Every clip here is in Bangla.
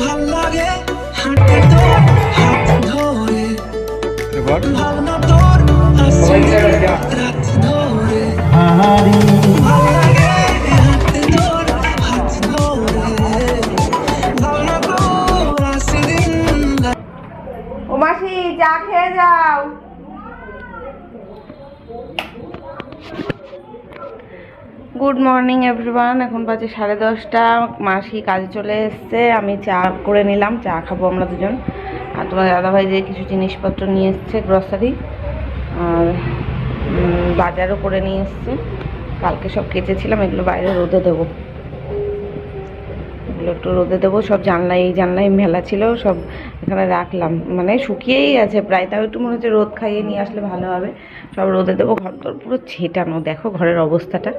ভাল লাগে হাঁটতে তোর হাত ধরে, ভাবনা তোর আসছে রাত ধরে, ভাল লাগে হাঁটতে তোর হাত ধরে, ভাবনা তোর আসছে দিন। ও মাসি চা খেয়ে যাও। গুড মর্নিং এভরিওয়ান, এখন বাজে 10:30। মাসি কাজে চলে এসছে, আমি চা করে নিলাম, চা খাবো আমরা দুজন। আর তোমার দাদাভাই যে কিছু জিনিসপত্র নিয়ে এসছে গ্রসারি, আর বাজারও করে নিয়ে এসছে। কালকে সব কেচেছিলাম, এগুলো বাইরে রোদে দেবো, এগুলো একটু রোদে দেবো। সব এই জানলায় মেলা ছিল, সব এখানে রাখলাম, মানে শুকিয়েই আছে প্রায়, তাও একটু মনে হচ্ছে রোদ খাইয়ে নিয়ে আসলে ভালো হবে। সব রোদে দেবো। ঘর তোর পুরো ছেটানো, দেখো ঘরের অবস্থাটা,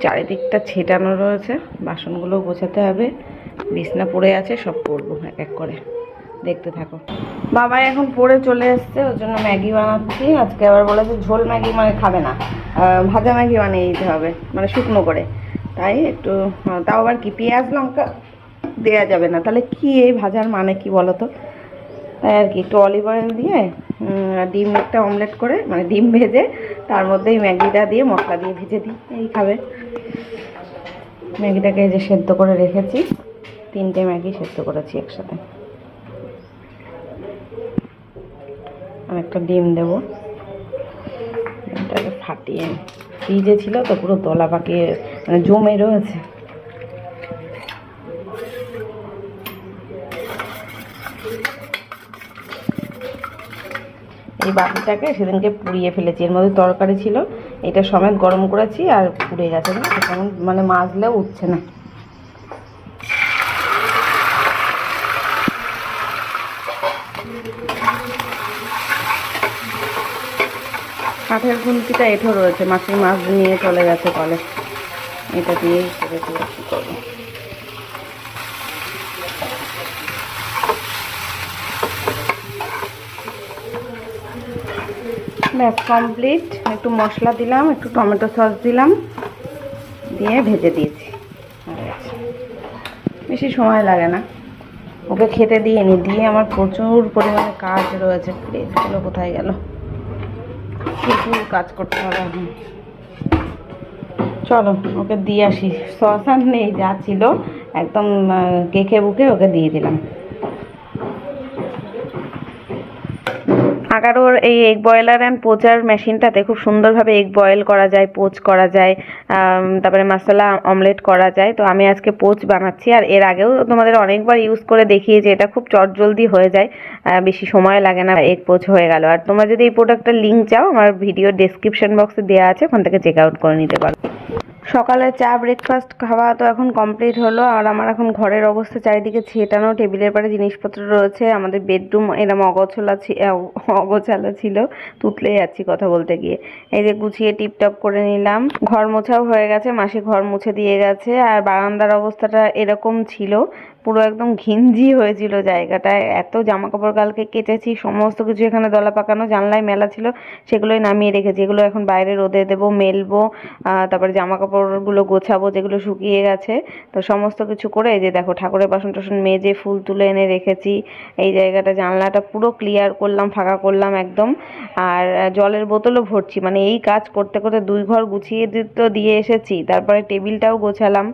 চারিদিকটা ছেটানো রয়েছে। বাসনগুলো গোছাতে হবে, বিছনা পড়ে আছে, সব করবো এক এক করে, দেখতে থাকো। বাবা এখন পড়ে চলে এসছে, ওর জন্য ম্যাগি বানাচ্ছি। আজকে আবার বলেছে ঝোল ম্যাগি মানে খাবে না, ভাজা ম্যাগি বানিয়ে দিতে হবে, মানে শুকনো করে। তাই একটু, তাও আবার কি পেঁয়াজ লঙ্কা দেওয়া যাবে না, তাহলে কি এই ভাজার মানে কি বলো তো? তাই আর কি একটু অলিভ অয়েল দিয়ে ডিম একটা অমলেট করে, মানে ডিম ভেজে তার মধ্যে এই ম্যাগিটা দিয়ে মশলা দিয়ে ভেজে দিই, এই খাবে। ম্যাগিটাকে যে সেদ্ধ করে রেখেছি, 3টে ম্যাগি সেদ্ধ করেছি একসাথে। আর একটা ডিম দেবো, ডিমটাকে ফাটিয়ে, ফ্রিজে ছিল তো পুরো দলা পাকিয়ে মানে জমে রয়েছে। এই বাটিটাকে সেদিনকে পুড়িয়ে ফেলেছি, এর মধ্যে তরকারি ছিল, এটা সমেত গরম করেছি আর পুড়ে গেছে, তেমন মানে মাজলেও উঠছে না। কাঠের খুন্তিটা এঁঠো রয়েছে, মাছের মাছ নিয়ে চলে গেছে কলে, এটা দিয়েই করে দিয়ে কী করবো। ব্যাস কমপ্লিট। একটু মশলা দিলাম, একটু টমেটো সস দিলাম, দিয়ে ভেজে দিয়েছি। বেশি সময় লাগে না, ওকে খেতে দিয়ে নি, দিয়ে আমার প্রচুর পরিমাণে কাজ রয়েছে। প্লেটগুলো কোথায় গেল? প্রচুর কাজ করতে হবে এখন। চলো ওকে দিয়ে আসি। সস আর নেই, যা ছিল একদম কেকে বুকে ওকে দিয়ে দিলাম। আগারোর এই এগ বয়লার অ্যান্ড পোচার মেশিনটাতে খুব সুন্দরভাবে এগ বয়েল করা যায়, পোচ করা যায়, তারপরে মশলা অমলেট করা যায়। তো আমি আজকে পোচ বানাচ্ছি, আর এর আগেও তোমাদের অনেকবার ইউজ করে দেখিয়েছি, এটা খুব চটজলদি হয়ে যায়, বেশি সময় লাগে না, এগ পোচ হয়ে গেল। আর তোমরা যদি এই প্রোডাক্টটার লিঙ্ক চাও, আমার ভিডিও ডেসক্রিপশন বক্সে দেওয়া আছে, ওখান থেকে চেক আউট করে নিতে পারো। সকালে চা ব্রেকফাস্ট খাওয়া তো এখন কমপ্লিট হলো, আর আমার এখন ঘরের অবস্থা চারিদিকে ছেটানো, টেবিলের পারে জিনিসপত্র রয়েছে। আমাদের বেডরুম এরকম অগোছালো ছিল, তুতলে যাচ্ছি কথা বলতে গিয়ে। এই যে গুছিয়ে টিপটপ করে নিলাম, ঘর মোছাও হয়ে গেছে, মাসি ঘর মুছে দিয়ে গেছে। আর বারান্দার অবস্থাটা এরকম ছিল, পুরো একদম ঘিঞ্জি হয়েছিল জায়গাটায়, এত জামা কাপড় কালকে কেটেছি, সমস্ত কিছু এখানে দলা পাকানো, জানলায় মেলা ছিল, সেগুলোই নামিয়ে রেখেছি। এগুলো এখন বাইরে রোদে দেবো, মেলবো, তারপরে জামা কাপড়গুলো গোছাবো যেগুলো শুকিয়ে গেছে। তো সমস্ত কিছু করে এই যে দেখো ঠাকুরের বাসন টাসন মেজে ফুল তুলে এনে রেখেছি। এই জায়গাটা জানলাটা পুরো ক্লিয়ার করলাম, ফাঁকা করলাম একদম। আর জলের বোতলও ভরছি, মানে এই কাজ করতে করতে 2 ঘর গুছিয়ে তো দিয়ে এসেছি, তারপরে টেবিলটাও গোছালাম,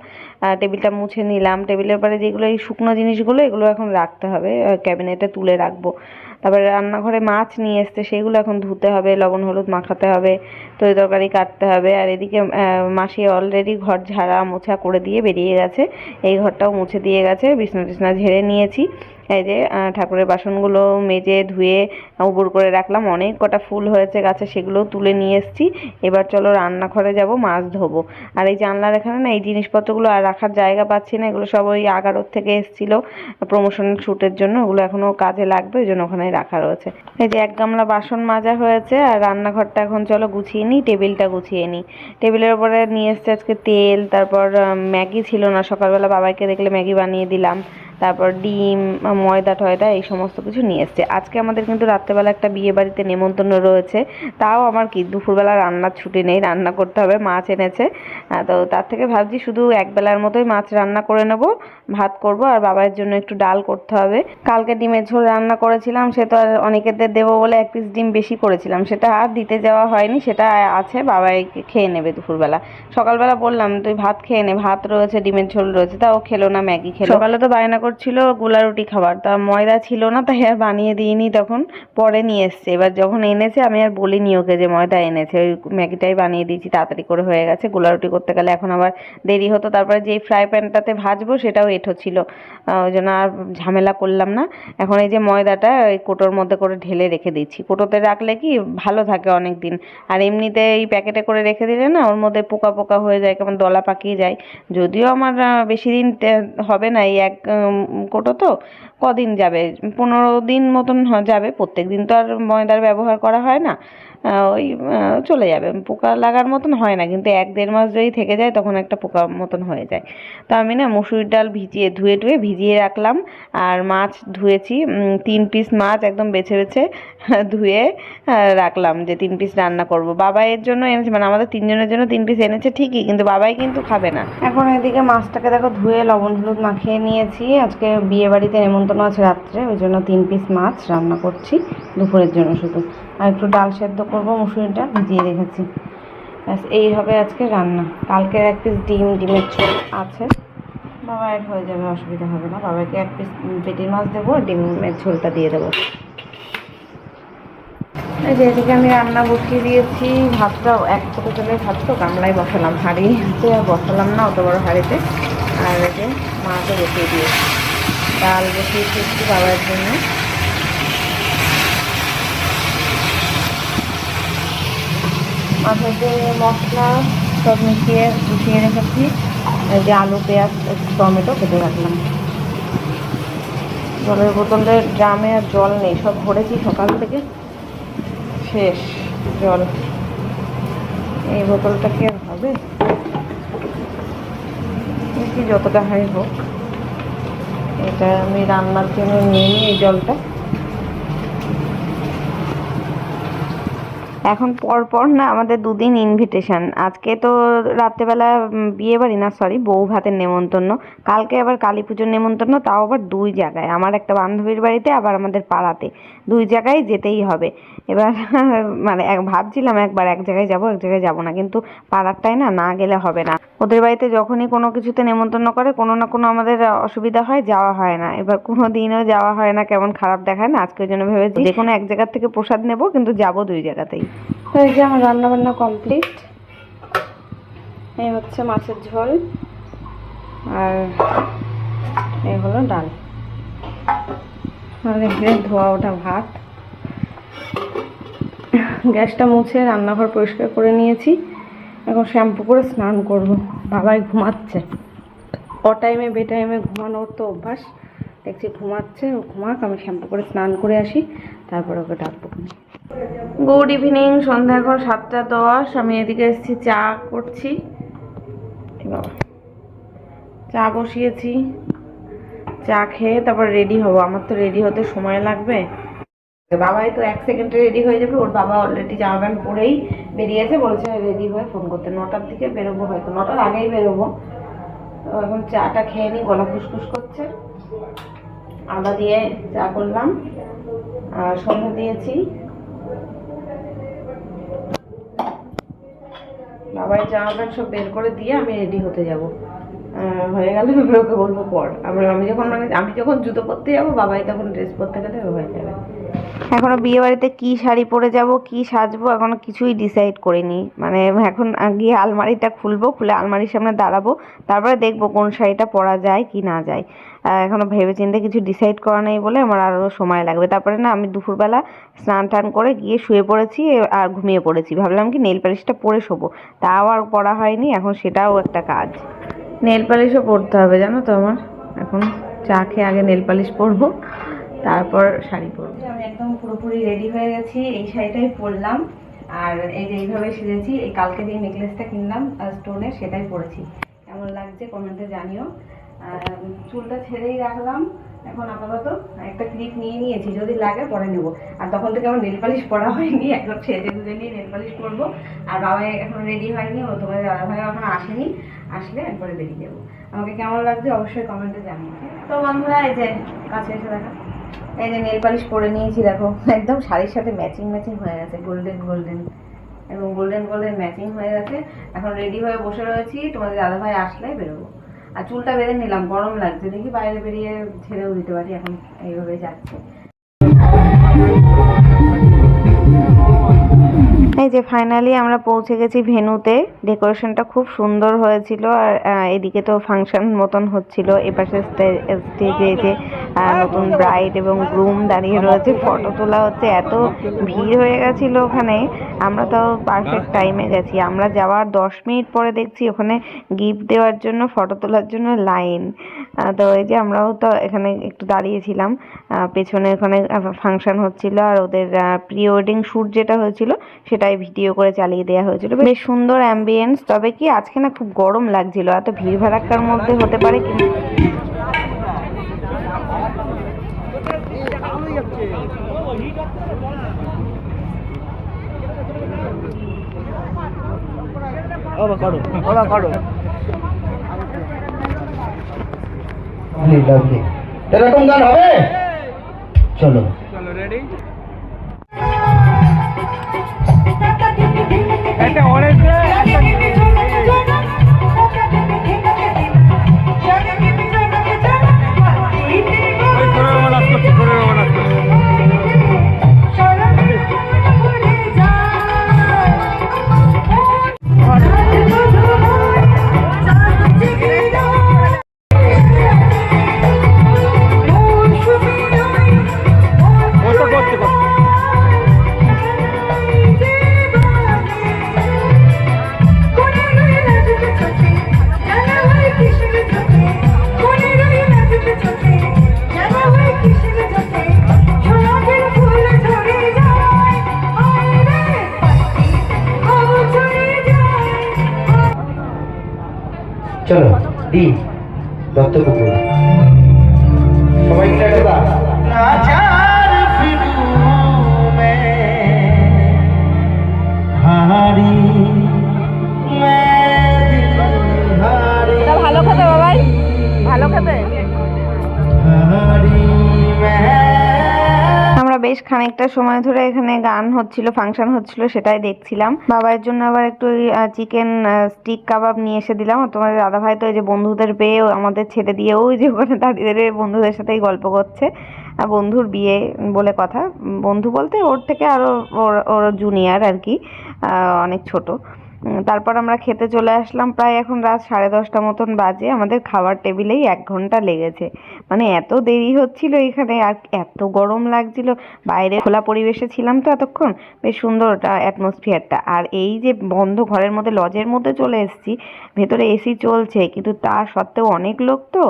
টেবিলটা মুছে নিলাম। টেবিলের পরে যেগুলো এই শুকনো জিনিসগুলো, এগুলো এখন রাখতে হবে, ক্যাবিনেটে তুলে রাখবো। তারপরে রান্নাঘরে মাছ নিয়ে এসছে, সেগুলো এখন ধুতে হবে, লবণ হলুদ মাখাতে হবে, তরকারি কাটতে হবে। আর এদিকে মাসি অলরেডি ঘর ঝাড়া মোছা করে দিয়ে বেরিয়ে গেছে, এই ঘরটাও মুছে দিয়ে গেছে, বিছনা টিছনা ঝেড়ে নিয়েছি। এই যে ঠাকুরের বাসনগুলো মেজে ধুয়ে উবুর করে রাখলাম, অনেক কটা ফুল হয়েছে গাছে, সেগুলোও তুলে নিয়ে এসেছি। এবার চলো রান্নাঘরে যাব, মাছ ধোবো। আর এই জানলার এখানে না এই জিনিসপত্রগুলো আর রাখার জায়গা পাচ্ছি না, এগুলো সব ওই আগারোর থেকে এসেছিলো প্রমোশন শ্যুটের জন্য, ওগুলো এখনও কাজে লাগবে, ওই জন্য ওখানে রাখা রয়েছে। এই যে 1 গামলা বাসন মাজা হয়েছে, আর রান্নাঘরটা এখন চলো গুছিয়ে নিই, টেবিলটা গুছিয়ে নিই। টেবিলের উপরে নিয়ে এসছে আজকে তেল, তারপর ম্যাগি ছিল না, সকালবেলা বাবাইকে দেখলে ম্যাগি বানিয়ে দিলাম। তারপর ডিম, ময়দা টয়দা এই সমস্ত কিছু নিয়ে এসছে। আজকে আমাদের কিন্তু রাত্রেবেলা একটা বিয়ে বাড়িতে নেমন্তন্ন রয়েছে, তাও আমার কি দুপুরবেলা রান্নার ছুটি নেই, রান্না করতে হবে। মাছ এনেছে, তো তার থেকে ভাবছি শুধু একবেলার মতোই মাছ রান্না করে নেব, ভাত করব আর বাবার জন্য একটু ডাল করতে হবে। কালকে ডিমের ঝোল রান্না করেছিলাম, সে তো আর অনেকেদের দেবো বলে 1 পিস ডিম বেশি করেছিলাম, সেটা আর দিতে যাওয়া হয়নি, সেটা আছে, বাবাই খেয়ে নেবে দুপুরবেলা। সকালবেলা বললাম তুই ভাত খেয়ে নে, ভাত রয়েছে, ডিমের ঝোল রয়েছে, তা ও খেলো না, ম্যাগি খেলো। সকালে তো বায়না করছিল গোলা রুটি খাবার, তা ময়দা ছিল না, তাই আর বানিয়ে দিইনি, তখন পরে নিয়ে এসছে। এবার যখন এনেছে আমি আর বলিনি ওকে যে ময়দা এনেছে, ওই ম্যাগিটাই বানিয়ে দিয়েছি, তাড়াতাড়ি করে হয়ে গেছে। গোলা রুটি করতে গেলে এখন আবার দেরি হতো, তারপরে যেই ফ্রাই প্যানটাতে ভাজবো সেটাও এঁঠো ছিল, ওই জন্য আর ঝামেলা করলাম না। এখন এই যে ময়দাটা এই কোটোর মধ্যে করে ঢেলে রেখে দিচ্ছি, কোটোতে রাখলে কি ভালো থাকে অনেক দিন, আর এমনিতে এই প্যাকেটে করে রেখে দিলে না ওর মধ্যে পোকা পোকা হয়ে যায়, কেমন দলা পাকিয়ে যায়। যদিও আমার বেশি দিন হবে না, এই এক কোটো তো কদিন যাবে, 15 দিন মতন যাবে, প্রত্যেক দিন তো আর ময়দার ব্যবহার করা হয় না, ওই চলে যাবে, পোকা লাগার মতন হয় না, কিন্তু 1-1.5 মাস যদি থেকে যায় তখন একটা পোকা মতন হয়ে যায়। তো আমি না মুসুরির ডাল ধুয়ে ভিজিয়ে রাখলাম, আর মাছ ধুয়েছি, 3 পিস মাছ একদম বেছে বেছে ধুয়ে রাখলাম, যে 3 পিস রান্না করব। বাবাইয়ের জন্য এনেছে, মানে আমাদের 3 জনের জন্য 3 পিস এনেছে ঠিকই, কিন্তু বাবাই কিন্তু খাবে না। এখন এদিকে মাছটাকে দেখো ধুয়ে লবণ হলুদ মাখিয়ে নিয়েছি, আজকে বিয়ে বাড়িতে নেমন্তন্ন আছে রাত্রে, ওই জন্য 3 পিস মাছ রান্না করছি দুপুরের জন্য শুধু, আর একটু ডাল সেদ্ধ করবো, মুসুরির ডাল ভিজিয়ে রেখেছি, ব্যাস এই হবে আজকে রান্না। কালকে 1 পিস ডিমের ঝোল আছে, বাবা এক হয়ে যাবে, অসুবিধা হবে না। বাবাকে 1 পিস পেটির মাছ দেবো, ডিমের ঝোলটা দিয়ে দেবো। এই যে এদিকে আমি রান্না বসিয়ে দিয়েছি, ভাতটা 1 কোটো চালের ভাত তো গামলায় বসালাম, হাঁড়িতে আর বসালাম না অত বড় হাঁড়িতে। আর এই যে মাছও বসিয়ে দিয়েছি, ডাল বসিয়েছি একটু বাবার জন্য। মাছের যে মশলা সব মিশিয়ে গুছিয়ে রেখেছি, এই যে আলু পেঁয়াজ একটু টমেটো কেটে রাখলাম। জলের বোতলের ড্রামে আর জল নেই, সব ভরেছি সকাল থেকে, শেষ জল। এই বোতলটা কি আর হবে, দেখি যতটা হয় হোক। এটা আমি রান্নার জন্য নিয়ে নিই এই জলটা। এখন পরপর না আমাদের 2 দিন ইনভিটেশন, আজকে তো রাত্রেবেলা বিয়ে বাড়ি না, সরি বউ ভাতের নেমন্তন্ন, কালকে আবার কালী পুজোর নেমন্তন্ন, তাও আবার 2 জায়গায়, আমার একটা বান্ধবীর বাড়িতে আবার আমাদের পাড়াতে, 2 জায়গায় যেতেই হবে। এবার মানে ভাবছিলাম একবার এক জায়গায় যাবো এক জায়গায় যাবো না, কিন্তু পাড়ারটাই না গেলে হবে না। ওদের বাড়িতে যখনই কোনো কিছুতে নেমন্তন্ন করে কোনো না কোনো আমাদের অসুবিধা হয়, যাওয়া হয় না। এবার কোনো দিনও যাওয়া হয় না, কেমন খারাপ দেখায় না। আজকের জন্য ভেবেছি যে কোনো এক জায়গা থেকে প্রসাদ নেব, কিন্তু যাবো 2 জায়গাতেই। তো এই যে আমার রান্না বান্না কমপ্লিট, এই হচ্ছে মাছের ঝোল আর এই হলো ডাল, আর এখানে ধোয়া ওঠা ভাত। গ্যাসটা মুছে রান্নাঘর পরিষ্কার করে নিয়েছি, এখন শ্যাম্পু করে স্নান করব। বাবাই ঘুমাচ্ছে, টাইমে বেটাইমে ঘুমানোর তো অভ্যাস, দেখছি ঘুমাচ্ছে, ও ঘুমাক, আমি শ্যাম্পু করে স্নান করে আসি, তারপর ওকে ডাকবো। গুড ইভিনিং, সন্ধ্যা এখন 7:10, আমি এদিকে এসেছি চা করছি, বাবা চা বসিয়েছি, চা খেয়ে তারপর রেডি হবো। আমার তো রেডি হতে সময় লাগবে, বাবাই তো 1 সেকেন্ডে রেডি হয়ে যাবে, ওর বাবা অলরেডি জামা প্যান্ট পরেই বেরিয়েছে, বলেছে রেডি হয়ে ফোন করতে, 9টার দিকে বেরোবো, হয়তো 9টার আগেই বেরোবো। তো এখন চাটা খেয়ে নিই, গলা ফুসফুস করছে, আদা দিয়ে চা করলাম আর সন্ধ্যা দিয়েছি। বাবার জামা প্যান্ট সব বের করে দিয়ে আমি রেডি হতে যাব, হয়ে গেলে ওকে বলবো পর। আমি যখন জুতো পরতে যাবো, বাবাই তখন ড্রেস পরতে গেলে হয়ে যাবে। এখনো বিয়ে বাড়িতে কি শাড়ি পরে যাব, কি সাজবো, এখনো কিছুই ডিসাইড করিনি। মানে এখন গিয়ে আলমারিটা খুলবো, খুলে আলমারির সামনে দাঁড়াবো, তারপরে দেখবো কোন শাড়িটা পরা যায় কি না যায়। এখনো ভেবেচিন্তে কিছু ডিসাইড করা নেই বলে আমার আরও সময় লাগবে। তারপরে না আমি দুপুরবেলা স্নান টান করে গিয়ে শুয়ে পড়েছি আর ঘুমিয়ে পড়েছি, ভাবলাম কি নেল পালিশটা পরে শোবো, তাও আর পরা হয়নি। এখন সেটাও একটা কাজ, নেল পালিশও পরতে হবে জানো তো আমার। এখন চা খেয়ে আগে নেল পালিশ পরবো, তারপর শাড়ি পরবো। আমি একদম পুরোপুরি রেডি হয়ে গেছি, এই শাড়িটাই পরলাম, আর এই যে এইভাবে সেজেছি। এই কালকে যে নেকলেসটা কিনলাম স্টোনের, সেটাই পরেছি। কেমন লাগছে কমেন্টে জানিও। চুলটা ছেড়েই রাখলাম এখন আপাতত। একটা ক্লিপ নিয়ে নিয়েছি, যদি লাগে পরে নেবো। আর তখন থেকে আমার নেল পালিশ পরা হয়নি, একদম ছেড়ে গুঁজে নিয়ে নেল পালিশ করবো। আর বাবা এখন রেডি হয়নি, ও তোমাদের দাদা ভাই এখন আসেনি, আসলে একবারে বেরিয়ে যাবো। আমাকে কেমন লাগছে অবশ্যই কমেন্টে জানিয়ে। তো বন্ধুরা এই যে কাছে এসে দেখা, এই যে নেল পালিশ পরে নিয়েছি, দেখো একদম শাড়ির সাথে ম্যাচিং ম্যাচিং হয়ে গেছে, গোল্ডেন গোল্ডেন এবং গোল্ডেন গোল্ডেন ম্যাচিং হয়ে গেছে। এখন রেডি হয়ে বসে রয়েছি, তোমাদের দাদা ভাই আসলে বেরোবো। আর চুলটা বেঁধে নিলাম, গরম লাগছে, দেখি বাইরে বেরিয়ে ছেড়েও দিতে পারি। এখন এইভাবে যাচ্ছে। এই যে ফাইনালি আমরা পৌঁছে গেছি ভেন্যুতে। ডেকোরেশনটা খুব সুন্দর হয়েছিল। আর এদিকে তো ফাংশন মতন হচ্ছিল। এপাশে স্টেজে যে নতুন ব্রাইড এবং গ্রুম দাঁড়িয়ে রয়েছে, ফটো তোলা হচ্ছে। এত ভিড় হয়ে গেছিল ওখানে, আমরা তো পারফেক্ট টাইমে গেছি। আমরা যাওয়ার 10 মিনিট পরে দেখছি ওখানে গিফট দেওয়ার জন্য, ফটো তোলার জন্য লাইন। তো এই যে আমরাও তো এখানে একটু দাঁড়িয়েছিলাম। পেছনে ওখানে ফাংশন হচ্ছিল, আর ওদের প্রি ওয়েডিং শ্যুট যেটা হয়েছিল সেটাই ভিডিও করে চালিয়ে দেওয়া হয়েছিল। বেশ সুন্দর অ্যাম্বিয়েন্স। তবে কি আজকে না খুব গরম লাগছিল, এত ভিড় ভাড়াক্কার মধ্যে হতে পারে কি এরকম গান হবে। চলো চলো রেডি। চলো দি দত্তপুকুর সবাই মিলে একটা নাচার ফিরু মে হারি মে দিল হারি। ভালো খেতে বাবাই, ভালো খেতে। হারি মে আমরা বেশ খানিকটা সময় ধরে এখানে গান হচ্ছিল, ফাংশন হচ্ছিল, সেটাই দেখছিলাম। বাবার জন্য আবার একটু চিকেন স্টিক কাবাব নিয়ে এসে দিলাম। আর তোমাদের দাদা ভাই তো এই যে বন্ধুদের পেয়ে আমাদের ছেড়ে দিয়ে ওই যে ওখানে দাঁড়িয়ে বন্ধুদের সাথেই গল্প করছে। বন্ধুর বিয়ে বলে কথা, বন্ধু বলতে ওর থেকে আরো ওর জুনিয়র আর কি, অনেক ছোট। তারপর আমরা খেতে চলে আসলাম। প্রায় এখন রাত 10:30 মতন বাজে। আমাদের খাবার টেবিলেই 1 ঘন্টা লেগেছে, মানে এত দেরি হচ্ছিল এখানে। আর এত গরম লাগছিল, বাইরে খোলা পরিবেশে ছিলাম তো এতক্ষণ, বেশ সুন্দর অ্যাটমসফিয়ারটা। আর এই যে বন্ধ ঘরের মধ্যে, লজের মধ্যে চলে এসেছি, ভেতরে এসি চলছে, কিন্তু তা সত্ত্বেও অনেক লোক তো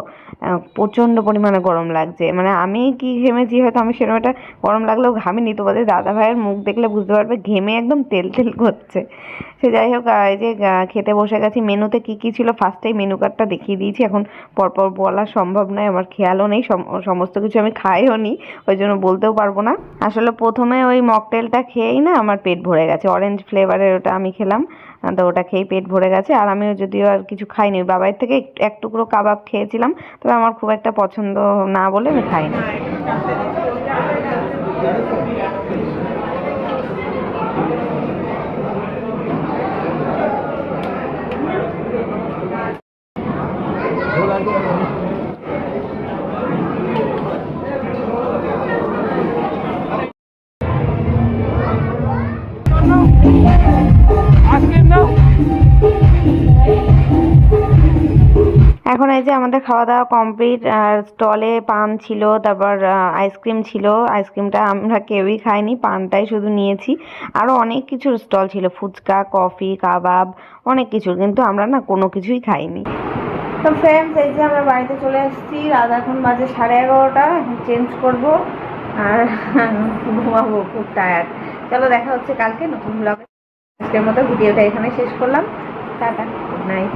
প্রচণ্ড পরিমাণে গরম লাগছে। মানে আমি কি ঘেমেছি, হয়তো আমি সেরকম একটা গরম লাগলেও ঘামিনি। তোমাদের দাদা ভাইয়ের মুখ দেখলে বুঝতে পারবে, ঘেমে একদম তেল তেল করছে। সে যাই হোক, এই যে খেতে বসে গেছি। মেনুতে কি কি ছিল ফার্স্টেই মেনু কার্ডটা দেখিয়ে দিয়েছি। এখন পরপর বলা সম্ভব নয়, আমার খেয়ালও নেই, সমস্ত কিছু আমি খাইও নি, ওই জন্য বলতেও পারবো না। আসলে প্রথমে ওই মকটেলটা খেয়েই না আমার পেট ভরে গেছে, অরেঞ্জ ফ্লেভারের ওটা আমি খেলাম, তো ওটা খেয়েই পেট ভরে গেছে। আর আমিও যদিও আর কিছু খাইনি, বাবার থেকে এক টুকরো কাবাব খেয়েছিলাম, তবে আমার খুব একটা পছন্দ না বলে আমি খাইনি। এখন এই যে আমাদের খাওয়া দাওয়া কমপ্লিট। আর স্টলে পান ছিল, তারপর আইসক্রিম ছিল। আইসক্রিমটা আমরা কেউই খাইনি, পানটাই শুধু নিয়েছি। আরও অনেক কিছুর স্টল ছিল, ফুচকা, কফি, কাবাব, অনেক কিছু, কিন্তু আমরা না কোনো কিছুই খাইনি। তো ফ্রেন্ডস, এই যে আমরা বাড়িতে চলে এসেছি। রাত এখন বাজে 11:30। এখন চেঞ্জ করবো আর ঘুমাবো, খুব টায়ার্ড। চলো দেখা হচ্ছে কালকে নতুন ব্লগে। আজকের মতো ভিডিওটা এখানে শেষ করলাম। Tata, good night.